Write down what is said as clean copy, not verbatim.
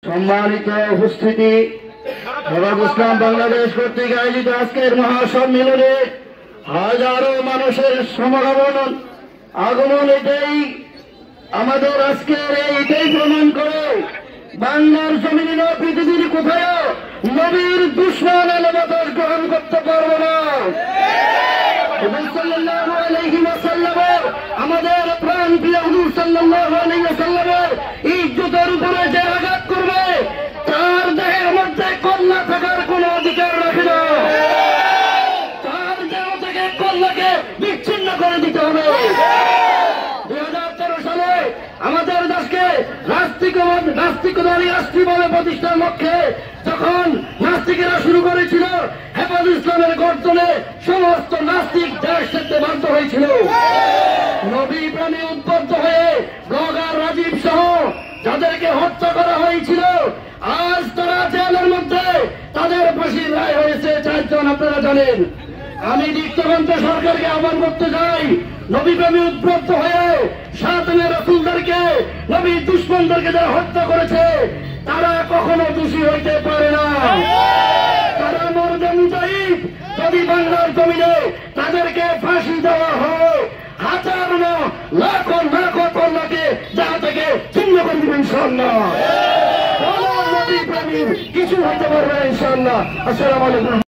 সম্মানিত উপস্থিতি, হেফাজ ইসলাম বাংলাদেশ কর্তৃক আয়োজিত আজকের মহাসম্মেলনে হাজারো মানুষের আগমন এটাই আমাদের আজকের এইটাই প্রমাণ করে বাংলার জমিন পৃথিবীর কোথাও নবীর দুশমন এলে বাতাস গ্রহণ করতে পারবো না। সাল্লাল্লাহু আলাইহি ওয়াসাল্লামের আমাদের প্রাণ প্রিয় হুজুর সাল্লাল্লাহু আলাইহি ওয়াসাল্লামের ইজ্জতের উপরে যে আঘাত করবে তার দেহের মধ্যে কল্লা থাকার কোন অধিকার রাখে না। তার দেহ থেকে কল্লাকে বিচ্ছিন্ন করে দিতে হবে। 2013 সালে আমাদের দেশকে নাস্তিকবাদী রাষ্ট্রীয়ভাবে প্রতিষ্ঠার লক্ষ্যে যখন নাস্তিকেরা শুরু করেছিল, হেফাজ ইসলামের গর্জনে সমস্ত নাস্তিক দেশ ছাড়তে বাধ্য হয়েছিল। নবী প্রেমে উদ্বুদ্ধ হয়ে ব্লগার রাজীব সহ যাদেরকে হত্যা করা হয়েছিল, আজ তারা জেলের মধ্যে, তাদের ফাঁসির রায় হয়েছে 4 জন, আপনারা জানেন। আমি দীপ্তকান্ত সরকারকে আহ্বান করতে চাই, নবী প্রেমে উদ্বুদ্ধ হয়ে সাতমে রাসূলদেরকে, নবীর দুশমনদেরকে যারা হত্যা করেছে তারা কখনো দোষী হইতে পারে না। তারা মরদে মুজাহিদ। যদি বাংলার জমিনে তাদেরকে ফাঁসি দেওয়া হয়, হাজার না লাখো লাখো কন্যাকে জায়গা থেকে ছিন্ন করে দিবেন ইনশাআল্লাহ। নবী প্রেমী কিছু হতে পারবে না ইনশাআল্লাহ। আসসালামু আলাইকুম।